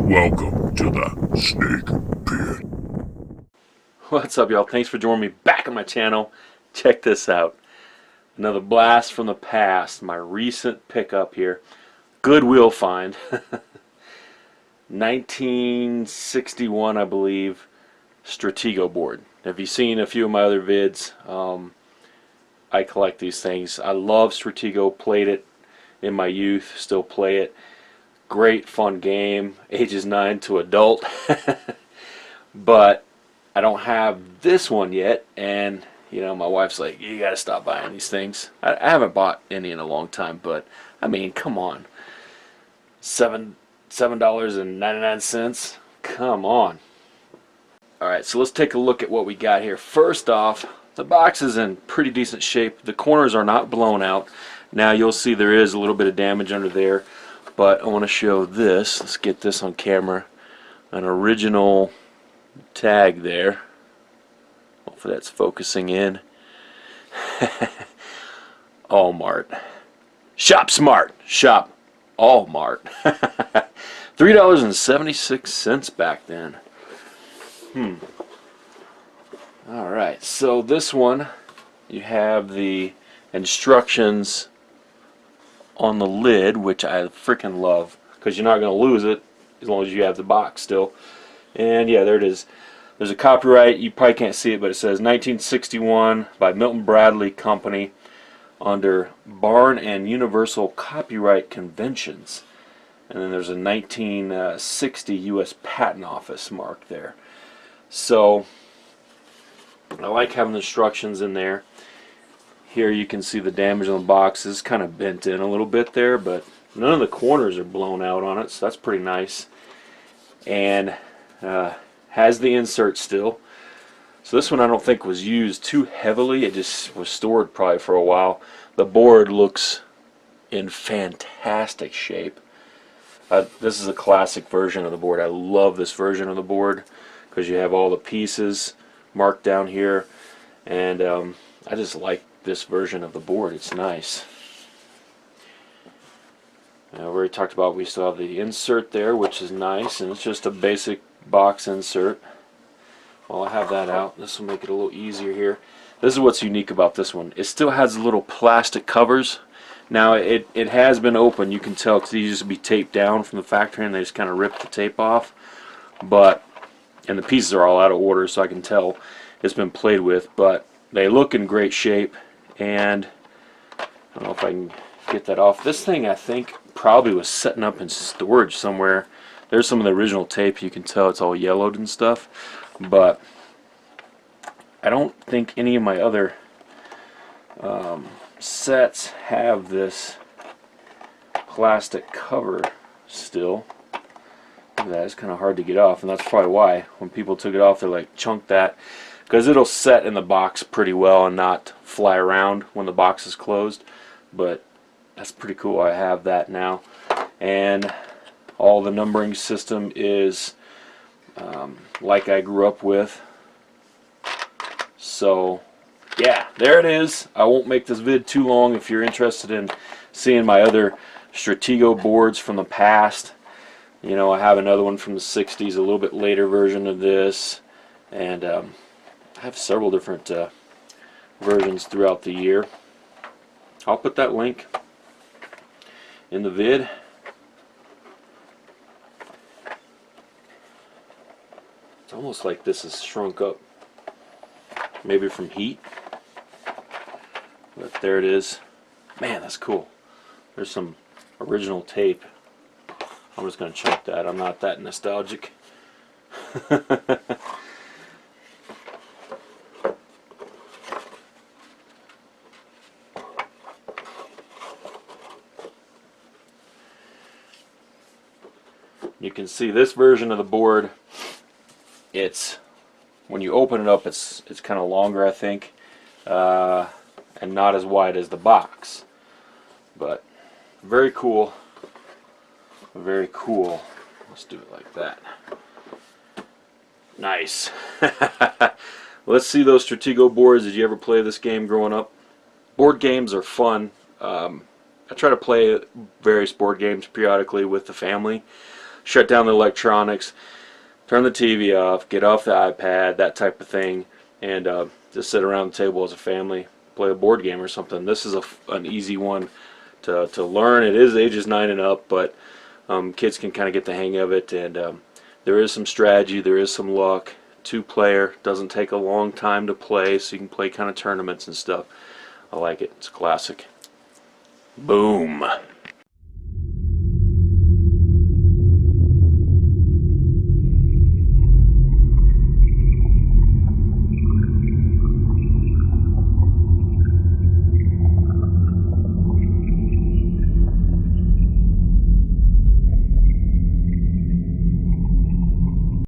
Welcome to the Snake Pit. What's up, y'all? Thanks for joining me back on my channel. Check this out. Another blast from the past. My recent pickup here. Goodwill find. 1961, I believe. Stratego board. Have you seen a few of my other vids? I collect these things. I love Stratego. Played it in my youth. Still play it. Great fun game. Ages 9 to adult. But I don't have this one yet, and you know, my wife's like, you gotta stop buying these things. I haven't bought any in a long time, but I mean, come on, $7.99. Come on. Alright, so let's take a look at what we got here. First off, the box is in pretty decent shape. The corners are not blown out. Now you'll see there is a little bit of damage under there, but I want to show this. Let's get this on camera. An original tag there. Hopefully that's focusing in. All-Mart. Shop smart. Shop All-Mart. $3.76 back then. Alright, so this one, you have the instructions on the lid, which I freaking love, because you're not going to lose it as long as you have the box still. And yeah, there it is. There's a copyright. You probably can't see it, but it says 1961 by Milton Bradley Company under Barn and Universal Copyright Conventions. And then there's a 1960 U.S. Patent Office mark there. So I like having the instructions in there. Here you can see the damage on the box is kind of bent in a little bit there, but none of the corners are blown out on it, so that's pretty nice. And has the insert still. So this one I don't think was used too heavily. It just was stored probably for a while. The board looks in fantastic shape. This is a classic version of the board. I love this version of the board because you have all the pieces marked down here, and I just like this version of the board. It's nice. We already talked about, we still have the insert there, which is nice, and it's just a basic box insert. Well, I have that out. This will make it a little easier here. This is what's unique about this one. It still has little plastic covers. Now it has been open. You can tell because these used to be taped down from the factory, and they just kind of ripped the tape off. And the pieces are all out of order, so I can tell it's been played with. But they look in great shape, and I don't know if I can get that off. This thing I think probably was setting up in storage somewhere. There's some of the original tape. You can tell it's all yellowed and stuff, but I don't think any of my other sets have this plastic cover still. Look at that, it's kind of hard to get off, and that's probably why when people took it off they're like, chunk that, because it'll set in the box pretty well and not fly around when the box is closed. But that's pretty cool. I have that now, and all the numbering system is like I grew up with. So yeah, there it is. I won't make this vid too long. If you're interested in seeing my other Stratego boards from the past, you know, I have another one from the 60s, a little bit later version of this, and I have several different versions throughout the year. I'll put that link in the vid. It's almost like this is shrunk up, maybe from heat, but there it is. Man, that's cool. There's some original tape. I'm just going to chunk that. I'm not that nostalgic. You can see this version of the board, it's, when you open it up, it's kind of longer, I think, and not as wide as the box. But very cool. Very cool. Let's do it like that. Nice. Let's see those Stratego boards. Did you ever play this game growing up? Board games are fun. I try to play various board games periodically with the family. shut down the electronics, turn the TV off, get off the iPad, that type of thing, and just sit around the table as a family, play a board game or something. This is an easy one to learn. It is ages 9 and up, but kids can kind of get the hang of it, and there is some strategy, there is some luck. 2-player, doesn't take a long time to play, so you can play kind of tournaments and stuff. I like it. It's a classic. Boom.